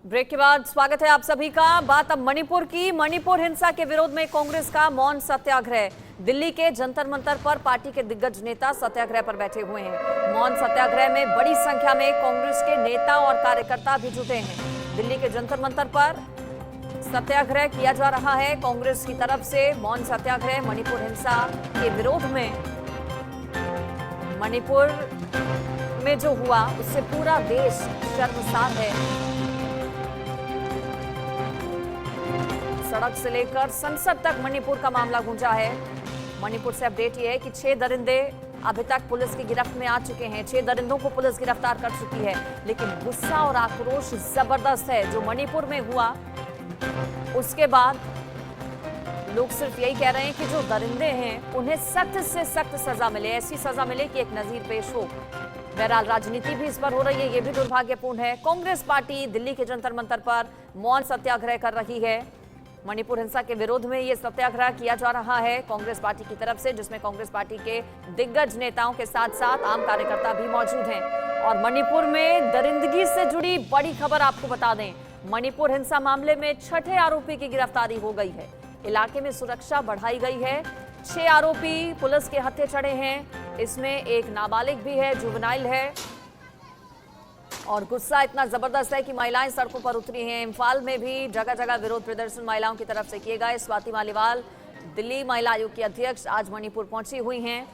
Break के बाद स्वागत है आप सभी का। बात अब मणिपुर की। मणिपुर हिंसा के विरोध में कांग्रेस का मौन सत्याग्रह। दिल्ली के जंतर मंतर पर पार्टी के दिग्गज नेता सत्याग्रह पर बैठे हुए हैं। मौन सत्याग्रह में बड़ी संख्या में कांग्रेस के नेता और कार्यकर्ता भी जुटे हैं। दिल्ली के जंतर मंतर पर सत्याग्रह किया जा रहा है कांग्रेस की तरफ से। मौन सत्याग्रह मणिपुर हिंसा के विरोध में। मणिपुर में जो हुआ उससे पूरा देश शर्मसार है। सड़क से लेकर संसद तक मणिपुर का मामला गूंजा है। मणिपुर से अपडेट यह है कि 6 दरिंदे अभी तक पुलिस की गिरफ्त में आ चुके हैं। 6 दरिंदों को पुलिस गिरफ्तार कर चुकी है, लेकिन गुस्सा और आक्रोश जबरदस्त है। जो मणिपुर में हुआ उसके बाद लोग सिर्फ यही कह रहे हैं कि जो दरिंदे हैं उन्हें सख्त से सख्त सजा मिले, ऐसी सजा मिले कि एक नजीर पेश हो। बहरहाल राजनीति भी इस पर हो रही है, यह भी दुर्भाग्यपूर्ण है। कांग्रेस पार्टी दिल्ली के जंतर मंतर पर मौन सत्याग्रह कर रही है। मणिपुर हिंसा के विरोध में यह सत्याग्रह किया जा रहा है कांग्रेस पार्टी की तरफ से, जिसमें कांग्रेस पार्टी के दिग्गज नेताओं के साथ साथ आम कार्यकर्ता भी मौजूद हैं। और मणिपुर में दरिंदगी से जुड़ी बड़ी खबर आपको बता दें। मणिपुर हिंसा मामले में 6ठे आरोपी की गिरफ्तारी हो गई है। इलाके में सुरक्षा बढ़ाई गई है। 6 आरोपी पुलिस के हत्थे चढ़े हैं। इसमें एक नाबालिग भी है, जुवेनाइल है। और गुस्सा इतना जबरदस्त है कि महिलाएं सड़कों पर उतरी हैं। इम्फाल में भी जगह जगह विरोध प्रदर्शन महिलाओं की तरफ से किए गए। स्वाति मालीवाल, दिल्ली महिला आयोग की अध्यक्ष, आज मणिपुर पहुंची हुई हैं।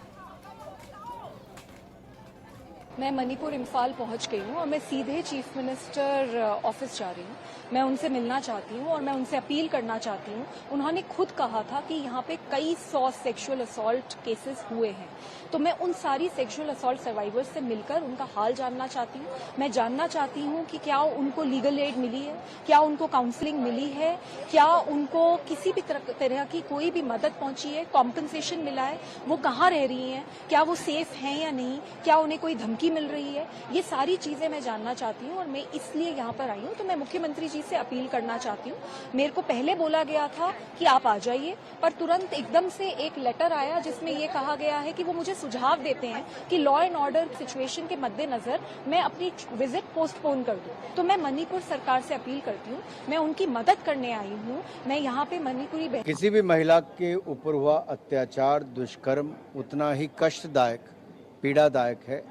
मैं मणिपुर इम्फाल पहुंच गई हूं और मैं सीधे चीफ मिनिस्टर ऑफिस जा रही हूं। मैं उनसे मिलना चाहती हूं और मैं उनसे अपील करना चाहती हूं। उन्होंने खुद कहा था कि यहाँ पे कई 100 सेक्सुअल असॉल्ट केसेस हुए हैं, तो मैं उन सारी सेक्सुअल असॉल्ट सर्वाइवर्स से मिलकर उनका हाल जानना चाहती हूँ। मैं जानना चाहती हूँ कि क्या उनको लीगल एड मिली है, क्या उनको काउंसलिंग मिली है, क्या उनको किसी भी तरह की कोई भी मदद पहुंची है, कॉम्पनसेशन मिला है, वो कहाँ रह रही हैं, क्या वो सेफ हैं या नहीं, क्या उन्हें कोई धमकी मिल रही है। ये सारी चीजें मैं जानना चाहती हूँ और मैं इसलिए यहाँ पर आई हूँ। तो मैं मुख्यमंत्री जी से अपील करना चाहती हूँ। मेरे को पहले बोला गया था कि आप आ जाइए, पर तुरंत एकदम से एक लेटर आया जिसमें ये कहा गया है कि वो मुझे सुझाव देते हैं कि लॉ एंड ऑर्डर सिचुएशन के मद्देनजर मैं अपनी विजिट पोस्टपोन कर दूं। तो मैं मणिपुर सरकार से अपील करती हूँ, मैं उनकी मदद करने आई हूँ। मैं यहाँ पे मणिपुरी किसी भी महिला के ऊपर हुआ अत्याचार, दुष्कर्म उतना ही कष्टदायक, पीड़ादायक है,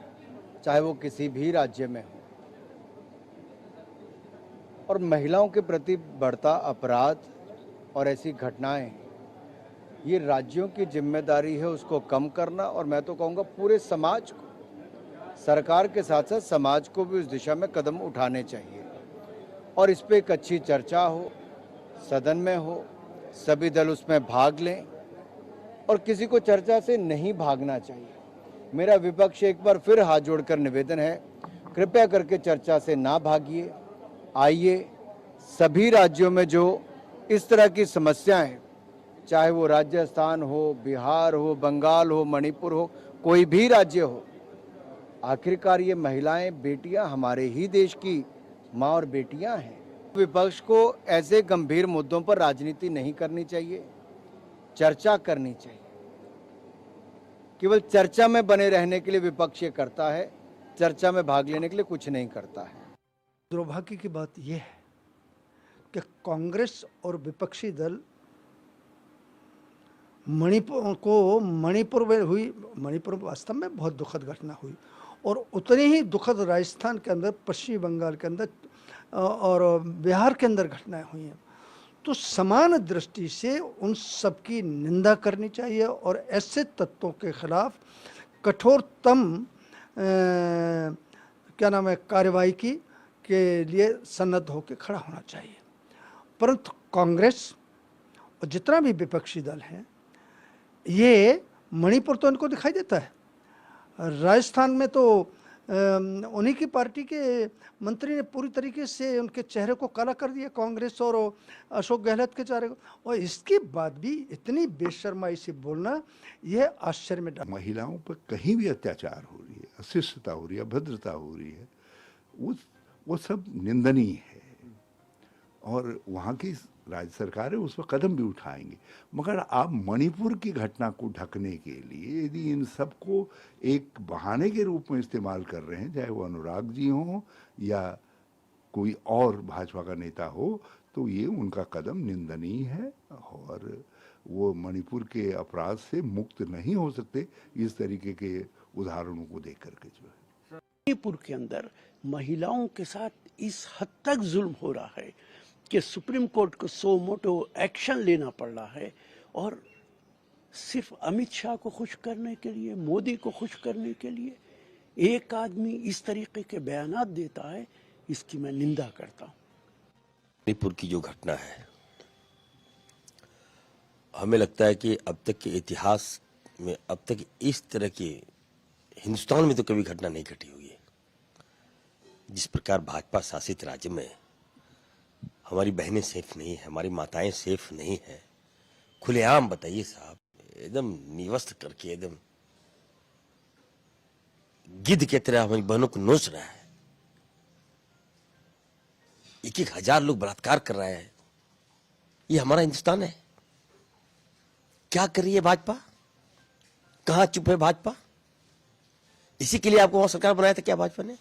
चाहे वो किसी भी राज्य में हो। और महिलाओं के प्रति बढ़ता अपराध और ऐसी घटनाएं, ये राज्यों की जिम्मेदारी है उसको कम करना। और मैं तो कहूँगा पूरे समाज को, सरकार के साथ साथ समाज को भी उस दिशा में कदम उठाने चाहिए। और इस पे एक अच्छी चर्चा हो, सदन में हो, सभी दल उसमें भाग लें और किसी को चर्चा से नहीं भागना चाहिए। मेरा विपक्ष एक बार फिर हाथ जोड़कर निवेदन है, कृपया करके चर्चा से ना भागिए। आइए, सभी राज्यों में जो इस तरह की समस्याएं, चाहे वो राजस्थान हो, बिहार हो, बंगाल हो, मणिपुर हो, कोई भी राज्य हो, आखिरकार ये महिलाएं, बेटियां हमारे ही देश की माँ और बेटियां हैं। विपक्ष को ऐसे गंभीर मुद्दों पर राजनीति नहीं करनी चाहिए, चर्चा करनी चाहिए। केवल चर्चा में बने रहने के लिए विपक्ष ये करता है, चर्चा में भाग लेने के लिए कुछ नहीं करता है। दुर्भाग्य की बात यह है कि कांग्रेस और विपक्षी दल मणिपुर में हुई, मणिपुर वास्तव में बहुत दुखद घटना हुई, और उतनी ही दुखद राजस्थान के अंदर, पश्चिम बंगाल के अंदर और बिहार के अंदर घटनाएं हुई हैं। तो समान दृष्टि से उन सब की निंदा करनी चाहिए और ऐसे तत्वों के खिलाफ कठोरतम कार्रवाई के लिए सन्नद्ध होकर खड़ा होना चाहिए। परंतु कांग्रेस और जितना भी विपक्षी दल हैं, ये मणिपुर तो इनको दिखाई देता है, राजस्थान में तो उन्हीं की पार्टी के मंत्री ने पूरी तरीके से उनके चेहरे को काला कर दिया, कांग्रेस और अशोक गहलोत के चेहरे को। और इसके बाद भी इतनी बेशर्माई से बोलना, यह आश्चर्य में डालता है। महिलाओं पर कहीं भी अत्याचार हो रही है, अशिष्टता हो रही है, अभद्रता हो रही है, वो सब निंदनीय है। और वहाँ की राज्य सरकार है उस पर कदम भी उठाएंगे। मगर आप मणिपुर की घटना को ढकने के लिए यदि इन सबको एक बहाने के रूप में इस्तेमाल कर रहे हैं, चाहे वो अनुराग जी हों या कोई और भाजपा का नेता हो तो ये उनका कदम निंदनीय है और वो मणिपुर के अपराध से मुक्त नहीं हो सकते इस तरीके के उदाहरणों को देख करके जो है। मणिपुर के अंदर महिलाओं के साथ इस हद तक जुल्म हो रहा है कि सुप्रीम कोर्ट को सो मोटो एक्शन लेना पड़ रहा है और सिर्फ अमित शाह को खुश करने के लिए, मोदी को खुश करने के लिए एक आदमी इस तरीके के बयानात देता है, इसकी मैं निंदा करता हूं। मणिपुर की जो घटना है, हमें लगता है कि अब तक के इतिहास में अब तक इस तरह की हिंदुस्तान में तो कभी घटना नहीं घटी हुई है। जिस प्रकार भाजपा शासित राज्य में हमारी बहनें सेफ नहीं है, हमारी माताएं सेफ नहीं है, खुलेआम बताइए साहब, एकदम निवस्त करके एकदम गिद्ध की तरह हमारी बहनों को नोच रहा है। 1-1 हजार लोग बलात्कार कर रहे हैं। ये हमारा हिंदुस्तान है? क्या कर रही है भाजपा? कहां चुप है भाजपा? इसी के लिए आपको वहां सरकार बनाया था क्या भाजपा ने?